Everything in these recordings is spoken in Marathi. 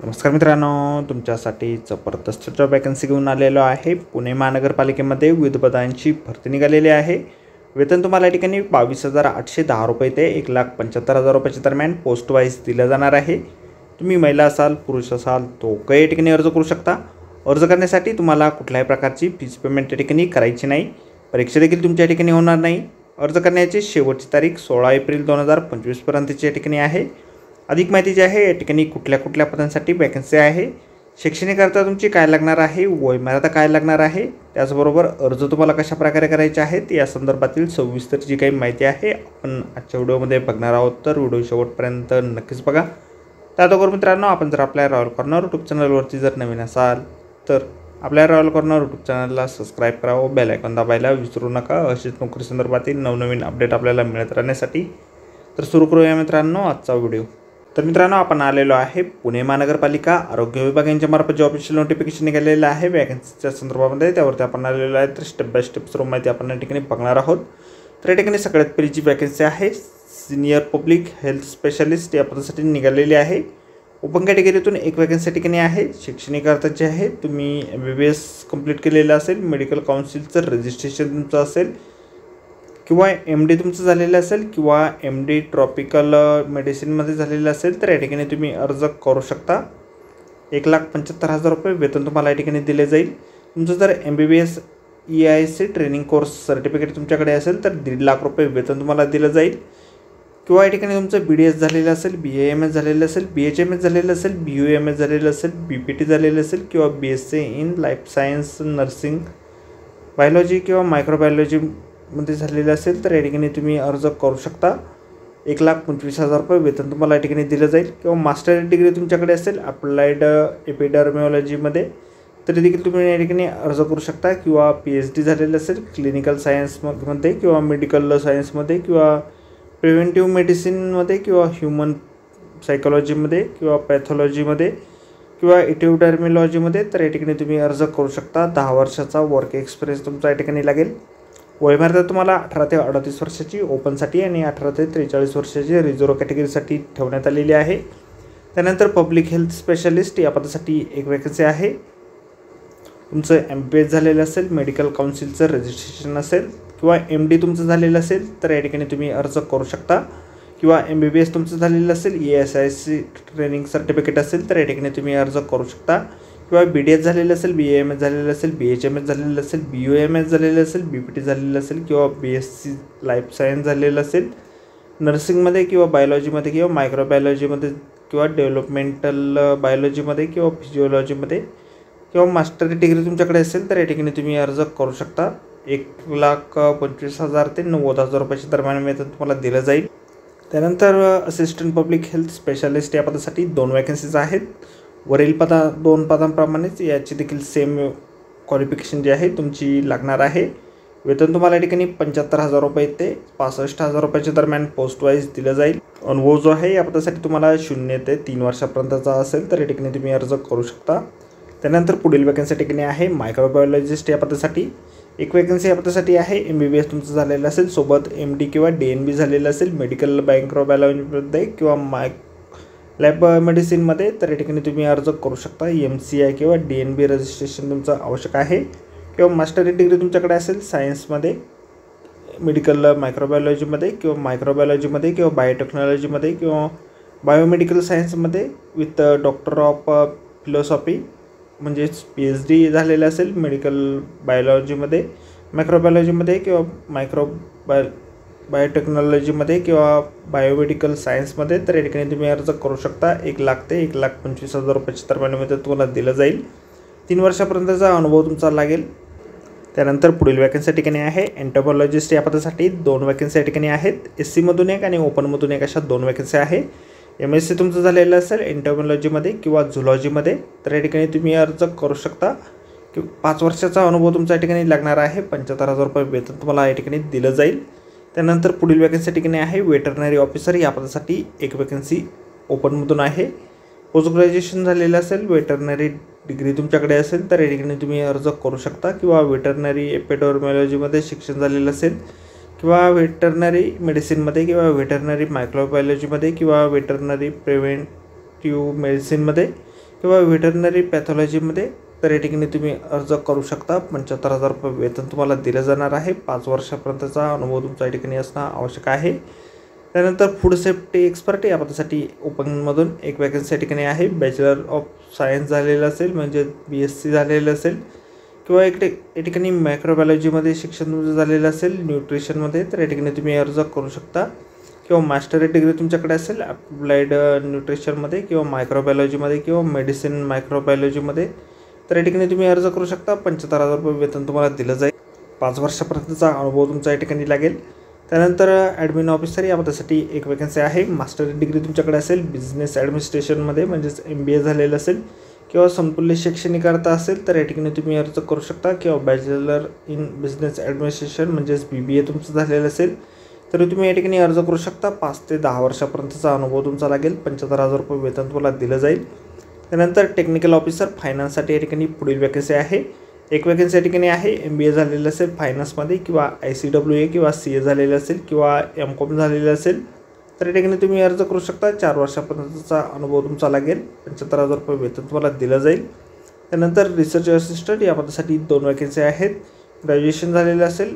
नमस्कार मित्रांनो, तुमच्यासाठी जबरदस्त जॉब वॅकन्सी घेऊन आलेलो आहे। पुणे महानगरपालिकेमध्ये विविध पदांची भरती निघालेली आहे। वेतन तुम्हाला या ठिकाणी 22,810 रुपये ते 1,75,000 रुपयाच्या दरम्यान पोस्ट वाईज दिलं जाणार आहे। तुम्ही महिला असाल, पुरुष असाल तो काही या ठिकाणी अर्ज करू शकता। अर्ज करण्यासाठी तुम्हाला कुठल्याही प्रकारची फीस पेमेंट या ठिकाणी करायची नाही। परीक्षा देखील तुमच्या ठिकाणी होणार नाही। अर्ज करण्याची शेवटची तारीख 16 एप्रिल 2025 पर्यंतची या ठिकाणी आहे। अधिक माहिती जी आहे या ठिकाणी कुठल्या पदांसाठी वॅकन्सी आहे, शैक्षणिक अर्हता तुमची काय लागणार आहे, वयोमर्यादा काय लागणार आहे, त्याचबरोबर अर्ज तुम्हाला कशा प्रकारे करायचे आहेत या संदर्भातील सविस्तर जी काही माहिती आहे आपण आजच्या व्हिडिओमध्ये बघणार आहोत। तर व्हिडिओ शेवटपर्यंत नक्कीच बघा। त्याचबरोबर मित्रांनो, आपण जर आपल्या रॉयल कॉर्नर यूट्यूब चॅनलवरती जर नवीन असाल तर आपल्या रॉयल कॉर्नर यूट्यूब चॅनलला सबस्क्राईब करा व बेल आयकॉन दाबायला विसरू नका, अशीच नोकरी संदर्भातील नवनवीन अपडेट आपल्याला मिळत राहण्यासाठी। तर सुरू करूया मित्रांनो आजचा व्हिडिओ। तर मित्रांनो, आपण आलेलो आहे पुणे महानगरपालिका आरोग्य विभाग यांच्यामार्फत जे ऑफिशियल नोटिफिकेशन निघालेलं आहे वॅकन्सीच्या संदर्भामध्ये, त्यावरती आपण आलेलो आहे। तर स्टेप बाय स्टेप सर्व माहिती आपण या ठिकाणी बघणार आहोत। तर या ठिकाणी सगळ्यात पहिली जी वॅकन्सी आहे सिनियर पब्लिक हेल्थ स्पेशलिस्ट या पदासाठी निघालेली आहे। ओपन कॅटेगरीतून एक वॅकन्सी या ठिकाणी आहे। शैक्षणिक अर्हता जे आहे तुम्ही MBBS कंप्लीट केलेलं असेल, मेडिकल काउन्सिलचं रजिस्ट्रेशन तुमचं असेल किंवा MD तुमचं झालेलं असेल किंवा MD ट्रॉपिकल मेडिसिनमध्ये झालेलं असेल तर या ठिकाणी तुम्ही अर्ज करू शकता। 1,75,000 रुपये वेतन तुम्हाला या ठिकाणी दिले जाईल। तुमचं जर MBBS EIC training course certificate तुमच्याकडे असेल तर 1.5 लाख रुपये वेतन तुम्हाला दिलं जाईल। किंवा या ठिकाणी तुमचं BDS झालेलं असेल, BAMS झालेलं असेल, BHMS झालेलं असेल, BUMS झालेलं असेल, BPT झालेलं असेल किंवा BSc in life science, nursing, biology किंवा मायक्रोबायोलॉजी मध्ये झालेलं असेल तर या ठिकाणी तुम्ही अर्ज करू शकता। 1,25,000 रुपये वेतन तुम्हाला या ठिकाणी दिलं जाईल। किंवा मास्टर डिग्री तुमच्याकडे असेल अप्लाइड एपिडर्मिओलॉजीमध्ये तरी देखील तुम्ही या ठिकाणी अर्ज करू शकता। किंवा PhD झालेलं असेल क्लिनिकल सायन्समध्ये किंवा मेडिकल सायन्समध्ये किंवा प्रिव्हेंटिव्ह मेडिसिनमध्ये किंवा ह्युमन सायकोलॉजीमध्ये किंवा पॅथॉलॉजीमध्ये किंवा एपिडर्मिओलॉजीमध्ये तर या ठिकाणी तुम्ही अर्ज करू शकता। 10 वर्षाचा वर्क एक्सपिरियन्स तुमचा या ठिकाणी लागेल। वयोमर्यादा तुम्हाला 18 ते 38 वर्षाची ओपनसाठी आणि 18 ते 43 वर्षाची रिझर्व्ह कॅटेगरीसाठी ठेवण्यात आलेली आहे। त्यानंतर पब्लिक हेल्थ स्पेशलिस्ट या पदासाठी एक वॅकन्सी आहे। तुमचं MBBS झालेलं असेल, मेडिकल काउन्सिलचं रजिस्ट्रेशन असेल किंवा MD तुमचं झालेलं असेल तर या ठिकाणी तुम्ही अर्ज करू शकता। किंवा MBBS तुमचं झालेलं असेल, ESIC ट्रेनिंग सर्टिफिकेट असेल तर या ठिकाणी तुम्ही अर्ज करू शकता। किंवा BDS झालेलं असेल, BAMS झालेलं असेल, BHMS झालेलं असेल, BUMS झालेलं असेल, BPT झालेलं असेल किंवा BSc लाईफ सायन्स झालेलं असेल, नर्सिंगमध्ये किंवा बायोलॉजीमध्ये किंवा मायक्रोबायोलॉजीमध्ये किंवा डेव्हलपमेंटल बायोलॉजीमध्ये किंवा फिजिओलॉजीमध्ये किंवा मास्टर डिग्री तुमच्याकडे असेल तर या ठिकाणी तुम्ही अर्ज करू शकता। 1,25,000 ते 90,000 रुपयाच्या दरम्यान वेतन तुम्हाला दिलं जाईल। त्यानंतर असिस्टंट पब्लिक हेल्थ स्पेशलिस्ट या पदासाठी 2 वॅकन्सीज आहेत। वरील 2 पदांप्रमाणेच याची देखील सेम क्वालिफिकेशन जी आहे तुमची लागणार आहे। वेतन तुम्हाला या ठिकाणी 75,000 रुपये ते 65,000 रुपयाच्या दरम्यान पोस्ट वाईज दिलं जाईल। अनुभव जो आहे या पदासाठी तुम्हाला 0 ते 3 वर्षापर्यंतचा असेल तर या ठिकाणी तुम्ही अर्ज करू शकता। त्यानंतर पुढील वॅकन्सी ठिकाणी आहे मायक्रोबायोलॉजिस्ट या पदासाठी एक वॅकन्सी या पदासाठी आहे। MBBS तुमचं झालेलं असेल, सोबत MD किंवा DNB झालेलं असेल मेडिकल मायक्रोबायोलॉजीमध्ये किंवा लॅब मेडिसिनमध्ये तर या ठिकाणी तुम्ही अर्ज करू शकता। MCI किंवा DNB रजिस्ट्रेशन तुमचं आवश्यक आहे। किंवा मास्टर डिग्री तुमच्याकडे असेल सायन्समध्ये, मेडिकल मायक्रोबायोलॉजीमध्ये किंवा मायक्रोबायोलॉजीमध्ये किंवा बायोटेक्नॉलॉजीमध्ये किंवा बायोमेडिकल सायन्समध्ये विथ डॉक्टर ऑफ फिलॉसॉफी म्हणजेच PhD झालेलं असेल मेडिकल बायोलॉजीमध्ये, मायक्रोबायोलॉजीमध्ये किंवा बायोटेक्नॉलॉजीमध्ये किंवा बायोमेडिकल सायन्समध्ये तर या ठिकाणी तुम्ही अर्ज करू शकता। 1 लाख ते 1,25,000 रुपयाच्या दरम्यान तुम्हाला दिलं जाईल। 3 वर्षापर्यंतचा अनुभव तुमचा लागेल। त्यानंतर पुढील वॅकन्सी ठिकाणी आहे एंटोमॉलॉजिस्ट या पदासाठी 2 वॅकन्सी या ठिकाणी आहेत। SC मधून एक आणि ओपनमधून एक अशा 2 वॅकन्सी आहे। MSc तुमचं झालेलं असेल एंटोमॉलॉजीमध्ये किंवा झुलॉजीमध्ये तर या ठिकाणी तुम्ही अर्ज करू शकता। 5 वर्षाचा अनुभव तुमच्या ठिकाणी लागणार आहे। 75,000 रुपये वेतन तुम्हाला या ठिकाणी दिलं जाईल। त्यानंतर पुढील वॅकन्सी ठिकाणी आहे वेटरनरी ऑफिसर या पदासाठी एक वॅकन्सी ओपनमधून आहे। पोस्ट ग्रॅज्युएशन झालेलं असेल, वेटरनरी डिग्री तुमच्याकडे असेल तर या ठिकाणी तुम्ही अर्ज करू शकता। किंवा वेटरनरी एपिडर्मिओलॉजीमध्ये शिक्षण झालेलं असेल किंवा वेटरनरी मेडिसिनमध्ये किंवा वेटरनरी मायक्रोबायोलॉजीमध्ये किंवा वेटरनरी प्रिव्हेंटिव्ह मेडिसिनमध्ये किंवा व्हेटरनरी पॅथॉलॉजीमध्ये तर या ठिकाणी तुम्ही अर्ज करू शकता. 75,000 रुपये वेतन तुम्हाला दिलं जाणार आहे. 5 वर्षापर्यंतचा अनुभव तुमचा या ठिकाणी असणं आवश्यक आहे. त्यानंतर फूड सेफ्टी एक्सपर्ट या पदासाठी ओपनमधून एक वॅकन्सी या ठिकाणी आहे. बॅचलर ऑफ सायन्स झालेलं असेल म्हणजे BSc झालेलं असेल किंवा या ठिकाणी मायक्रोबायोलॉजीमध्ये शिक्षण तुमचं झालेलं असेल, न्यूट्रिशनमध्ये, तर या ठिकाणी तुम्ही अर्ज करू शकता. किंवा मास्टर डिग्री तुमच्याकडे असेल अप्लाइड न्यूट्रिशनमध्ये किंवा मायक्रोबायोलॉजीमध्ये किंवा मेडिसिन मायक्रोबायोलॉजीमध्ये, तर या ठिकाणी तुम्ही अर्ज करू शकता. 75,000 रुपये वेतन तुम्हाला दिलं जाईल. 5 वर्षापर्यंतचा अनुभव तुमचा या ठिकाणी लागेल. त्यानंतर ॲडमिन ऑफिसर या पदासाठी एक वॅकन्सी आहे. मास्टर डिग्री तुमच्याकडे असेल बिझनेस ॲडमिनिस्ट्रेशनमध्ये म्हणजेच MBA झालेलं असेल किंवा समतुल्य शैक्षणिक अर्थ असेल तर या ठिकाणी तुम्ही अर्ज करू शकता. किंवा बॅचलर इन बिझनेस ॲडमिनिस्ट्रेशन म्हणजेच BBA तुमचं झालेलं असेल तर तुम्ही या ठिकाणी अर्ज करू शकता. 5 ते 10 वर्षापर्यंतचा अनुभव तुमचा लागेल. 75,000 रुपये वेतन तुम्हाला दिलं जाईल. त्यानंतर टेक्निकल ऑफिसर फायनान्ससाठी या ठिकाणी पुढील वॅकन्सी आहे. एक वॅकन्सी या ठिकाणी आहे. MBA झालेलं असेल फायनान्समध्ये किंवा ICWA किंवा CA झालेलं असेल किंवा MCOM झालेलं असेल तर या ठिकाणी तुम्ही अर्ज करू शकता. 4 वर्षापर्यंतचा अनुभव तुमचा लागेल. 75,000 रुपये वेतन तुम्हाला दिलं जाईल. त्यानंतर रिसर्च असिस्टंट या पदासाठी 2 वॅकन्सी आहेत. ग्रॅज्युएशन झालेलं असेल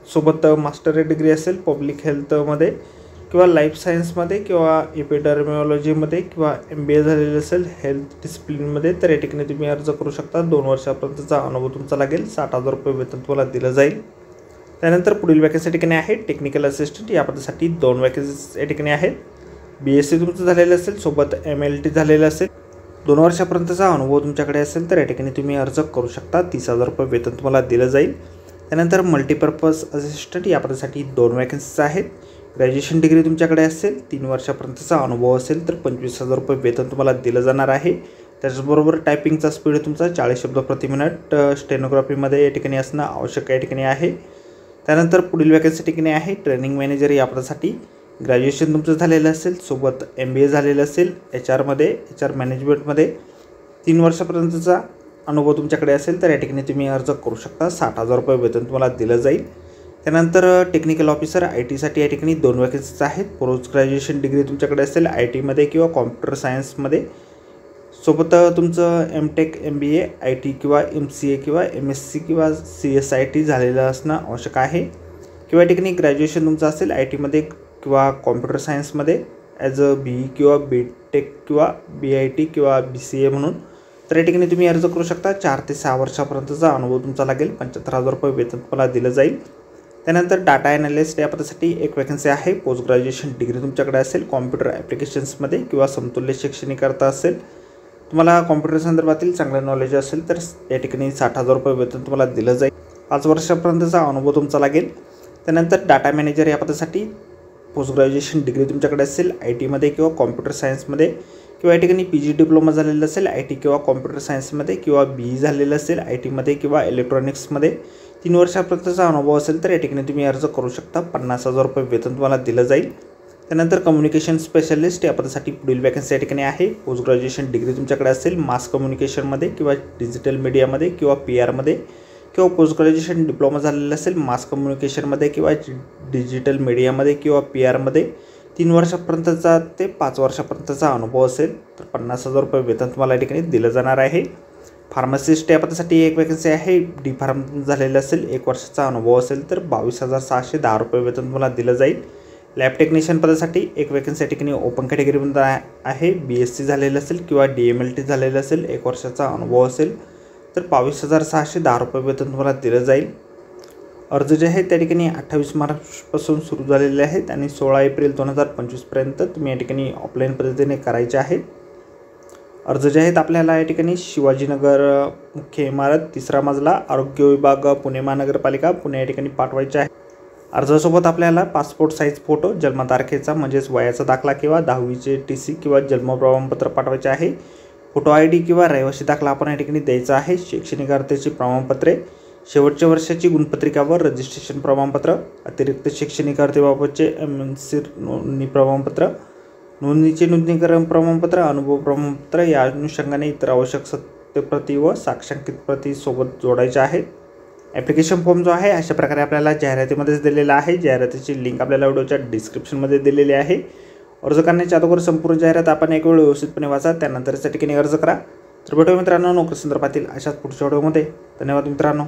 सोबत मास्टर डिग्री असेल पब्लिक हेल्थमध्ये किंवा लाईफ सायन्समध्ये किंवा एपिडर्मिओलॉजीमध्ये किंवा MBA झालेलं असेल हेल्थ डिसिप्लिनमध्ये तर या ठिकाणी तुम्ही अर्ज करू शकता. 2 वर्षापर्यंतचा अनुभव तुमचा लागेल. 60,000 रुपये वेतन तुम्हाला दिलं जाईल. त्यानंतर पुढील वॅकन्सी या ठिकाणी आहे. टेक्निकल असिस्टंट या पदासाठी 2 वॅकन्सीज या ठिकाणी आहेत. BSc तुमचं झालेलं असेल सोबत MLT झालेलं असेल 2 वर्षापर्यंतचा अनुभव तुमच्याकडे असेल तर या ठिकाणी तुम्ही अर्ज करू शकता. 30,000 रुपये वेतन तुम्हाला दिलं जाईल. त्यानंतर मल्टीपर्पज असिस्टंट या पदासाठी 2 वॅकन्सीज आहेत. ग्रॅज्युएशन डिग्री तुमच्याकडे असेल 3 वर्षापर्यंतचा अनुभव असेल तर 25,000 रुपये वेतन तुम्हाला दिलं जाणार आहे. त्याचबरोबर टायपिंगचा स्पीड तुमचा 40 शब्द प्रति मिनिट स्टेनोग्राफीमध्ये या ठिकाणी असणं आवश्यक या ठिकाणी आहे. त्यानंतर पुढील वॅकन्सी ठिकाणी आहे. ट्रेनिंग मॅनेजर या पदासाठी ग्रॅज्युएशन तुमचं झालेलं असेल सोबत MBA झालेलं असेल HR मॅनेजमेंटमध्ये 3 वर्षापर्यंतचा अनुभव तुमच्याकडे असेल तर या ठिकाणी तुम्ही अर्ज करू शकता. 60,000 रुपये वेतन तुम्हाला दिलं जाईल. त्यानंतर टेक्निकल ऑफिसर IT साठी या ठिकाणी 2 वॅकन्सीज आहेत. पोस्ट ग्रॅज्युएशन डिग्री तुमच्याकडे असेल ITमध्ये किंवा कॉम्प्युटर सायन्समध्ये सोबत तुमचं MTech MBA IT किंवा MCA किंवा MSc किंवा CSIT झालेलं असणं आवश्यक आहे. किंवा या ठिकाणी ग्रॅज्युएशन तुमचं असेल ITमध्ये किंवा कॉम्प्युटर सायन्समध्ये ॲज अ BE किंवा BTech किंवा BIT किंवा BCA म्हणून तर या ठिकाणी तुम्ही अर्ज करू शकता. 4 ते 6 वर्षापर्यंतचा अनुभव तुमचा लागेल. 75,000 रुपये वेतन तुम्हाला दिलं जाईल. त्यानंतर डाटा ॲनालिस्ट या पदासाठी एक वॅकन्सी आहे. पोस्ट ग्रॅज्युएशन डिग्री तुमच्याकडे असेल कॉम्प्युटर ॲप्लिकेशन्समध्ये किंवा समतुल्य शैक्षणिक अर्थ असेल तुम्हाला कॉम्प्युटर संदर्भातील चांगलं नॉलेज असेल तर या ठिकाणी 60,000 रुपये वेतन तुम्हाला दिलं जाईल. 5 वर्षापर्यंतचा अनुभव तुमचा लागेल. त्यानंतर डाटा मॅनेजर या पदासाठी पोस्ट ग्रॅज्युएशन डिग्री तुमच्याकडे असेल ITमध्ये किंवा कॉम्प्युटर सायन्समध्ये किंवा या ठिकाणी PG डिप्लोमा झालेलं असेल IT किंवा कॉम्प्युटर सायन्समध्ये किंवा BE झालेलं असेल ITमध्ये किंवा इलेक्ट्रॉनिक्समध्ये 3 वर्षापर्यंतचा अनुभव असेल तर या ठिकाणी तुम्ही अर्ज करू शकता. 50,000 रुपये वेतन तुम्हाला दिलं जाईल. त्यानंतर कम्युनिकेशन स्पेशलिस्ट या पदासाठी पुढील वॅकन्सी या ठिकाणी आहे. पोस्ट ग्रॅज्युएशन डिग्री तुमच्याकडे असेल मास कम्युनिकेशनमध्ये किंवा डिजिटल मीडियामध्ये किंवा PR किंवा पोस्ट ग्रॅज्युएशन डिप्लोमा झालेलं असेल मास कम्युनिकेशनमध्ये किंवा डिजिटल मीडियामध्ये किंवा PR 3 वर्षापर्यंतचा ते 5 वर्षापर्यंतचा अनुभव असेल तर 50,000 रुपये वेतन तुम्हाला या ठिकाणी दिलं जाणार आहे. फार्मासिस्ट या पदासाठी एक वॅकन्सी आहे. D फार्म झालेलं असेल 1 वर्षाचा अनुभव असेल तर 22,610 रुपये वेतन तुम्हाला दिलं जाईल. लॅब टेक्निशियन पदासाठी एक वॅकन्सी या ठिकाणी ओपन कॅटेगरीमध्ये आहे. BSc झालेलं असेल किंवा DMLT झालेलं असेल 1 वर्षाचा अनुभव असेल तर 22,610 रुपये वेतन तुम्हाला दिलं जाईल. अर्ज जे आहेत त्या ठिकाणी 28 मार्चपासून सुरू झालेले आहेत आणि 16 एप्रिल 2025पर्यंत तुम्ही या ठिकाणी ऑफलाईन पद्धतीने करायचे आहेत. अर्ज जे आहेत आपल्याला या ठिकाणी शिवाजीनगर मुख्य इमारत 3रा मजला आरोग्य विभाग पुणे महानगरपालिका पुणे या ठिकाणी पाठवायचे आहे. अर्जासोबत आपल्याला पासपोर्ट साईज फोटो जन्मतारखेचा म्हणजेच वयाचा दाखला किंवा 10वीचे TC किंवा जन्म प्रमाणपत्र पाठवायचे आहे. फोटो ID किंवा रहिवासी दाखला आपण या ठिकाणी द्यायचा आहे. शैक्षणिक अर्हतेची प्रमाणपत्रे शेवटच्या वर्षाची गुणपत्रिकावर रजिस्ट्रेशन प्रमाणपत्र अतिरिक्त शैक्षणिक अर्हतेबाबतचे MNC नोंदणी प्रमाणपत्र नोंदणीचे नूतनीकरण प्रमाणपत्र अनुभव प्रमाणपत्र या अनुषंगाने इतर आवश्यक सत्यप्रती व साक्षांकित प्रती सोबत जोडायचे आहेत. ॲप्लिकेशन फॉर्म जो आहे अशा प्रकारे आपल्याला जाहिरातीमध्येच दिलेला आहे. जाहिरातीची लिंक आपल्याला व्हिडिओच्या डिस्क्रिप्शनमध्ये दिलेली आहे. अर्ज करण्याच्या अगोदर संपूर्ण जाहिरात आपण एक वेळ व्यवस्थितपणे वाचा, त्यानंतर त्या ठिकाणी अर्ज करा. तर भेटूया मित्रांनो नोकरी संदर्भातील अशाच पुढच्या व्हिडिओमध्ये. धन्यवाद मित्रांनो.